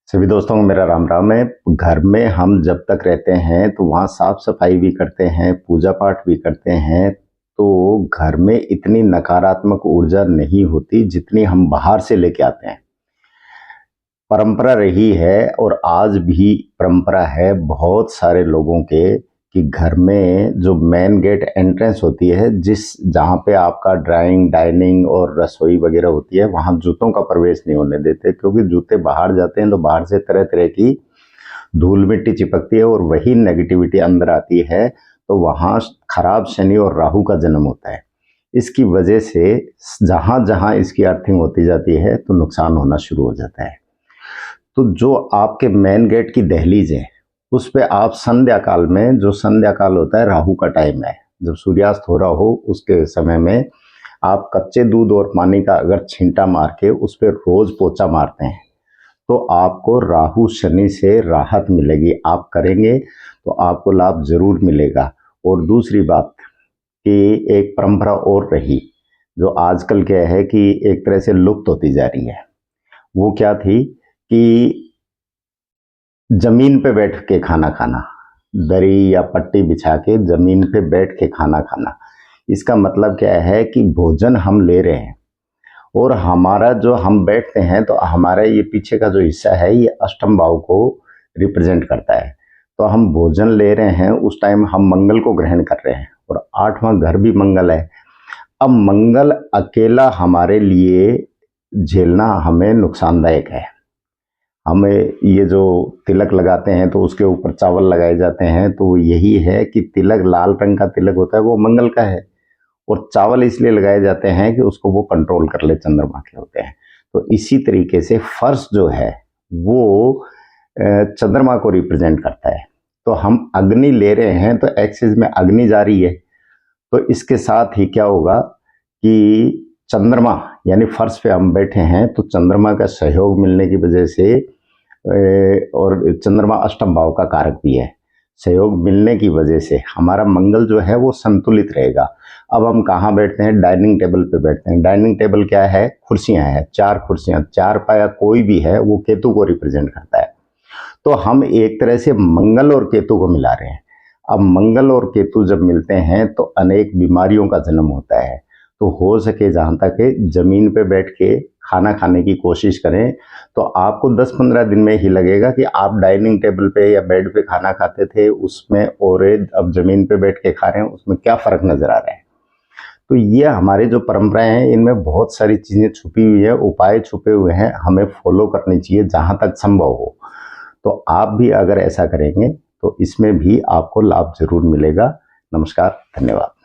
सभी दोस्तों को मेरा राम राम है। घर में हम जब तक रहते हैं तो वहाँ साफ सफाई भी करते हैं, पूजा पाठ भी करते हैं, तो घर में इतनी नकारात्मक ऊर्जा नहीं होती जितनी हम बाहर से लेके आते हैं। परंपरा रही है और आज भी परंपरा है बहुत सारे लोगों के कि घर में जो मेन गेट एंट्रेंस होती है, जहाँ पे आपका ड्राइंग डाइनिंग और रसोई वगैरह होती है, वहाँ जूतों का प्रवेश नहीं होने देते, क्योंकि जूते बाहर जाते हैं तो बाहर से तरह तरह की धूल मिट्टी चिपकती है और वही नेगेटिविटी अंदर आती है, तो वहाँ खराब शनि और राहु का जन्म होता है। इसकी वजह से जहाँ जहाँ इसकी अर्थिंग होती जाती है तो नुकसान होना शुरू हो जाता है। तो जो आपके मेन गेट की दहलीज है उस पे आप संध्या काल में, जो संध्या काल होता है राहु का टाइम है, जब सूर्यास्त हो रहा हो उसके समय में आप कच्चे दूध और पानी का अगर छींटा मार के उस पर रोज पोछा मारते हैं तो आपको राहु शनि से राहत मिलेगी। आप करेंगे तो आपको लाभ जरूर मिलेगा। और दूसरी बात कि एक परंपरा और रही जो आजकल क्या है कि एक तरह से लुप्त होती जा रही है, वो क्या थी कि जमीन पे बैठ के खाना खाना, दरी या पट्टी बिछा के जमीन पे बैठ के खाना खाना। इसका मतलब क्या है कि भोजन हम ले रहे हैं और हमारा जो हम बैठते हैं तो हमारा ये पीछे का जो हिस्सा है ये अष्टम भाव को रिप्रेजेंट करता है। तो हम भोजन ले रहे हैं उस टाइम हम मंगल को ग्रहण कर रहे हैं और आठवां घर भी मंगल है। अब मंगल अकेला हमारे लिए झेलना हमें नुकसानदायक है। हमें ये जो तिलक लगाते हैं तो उसके ऊपर चावल लगाए जाते हैं, तो यही है कि तिलक लाल रंग का तिलक होता है वो मंगल का है, और चावल इसलिए लगाए जाते हैं कि उसको वो कंट्रोल कर ले, चंद्रमा के होते हैं। तो इसी तरीके से फर्श जो है वो चंद्रमा को रिप्रेजेंट करता है। तो हम अग्नि ले रहे हैं तो एक्सिस में अग्नि जा रही है, तो इसके साथ ही क्या होगा कि चंद्रमा यानी फर्श पे हम बैठे हैं तो चंद्रमा का सहयोग मिलने की वजह से, और चंद्रमा अष्टम भाव का कारक भी है, सहयोग मिलने की वजह से हमारा मंगल जो है वो संतुलित रहेगा। अब हम कहाँ बैठते हैं? डाइनिंग टेबल पे बैठते हैं। डाइनिंग टेबल क्या है? कुर्सियां हैं, 4 कुर्सियां, 4 पाया कोई भी है वो केतु को रिप्रेजेंट करता है। तो हम एक तरह से मंगल और केतु को मिला रहे हैं। अब मंगल और केतु जब मिलते हैं तो अनेक बीमारियों का जन्म होता है। तो हो सके जहाँ तक जमीन पे बैठ के खाना खाने की कोशिश करें तो आपको 10-15 दिन में ही लगेगा कि आप डाइनिंग टेबल पे या बेड पे खाना खाते थे उसमें और अब जमीन पे बैठ के खा रहे हैं उसमें क्या फ़र्क नज़र आ रहा है। तो ये हमारे जो परंपराएं हैं इनमें बहुत सारी चीज़ें छुपी हुई है, उपाय छुपे हुए हैं, हमें फॉलो करनी चाहिए जहाँ तक संभव हो। तो आप भी अगर ऐसा करेंगे तो इसमें भी आपको लाभ जरूर मिलेगा। नमस्कार, धन्यवाद।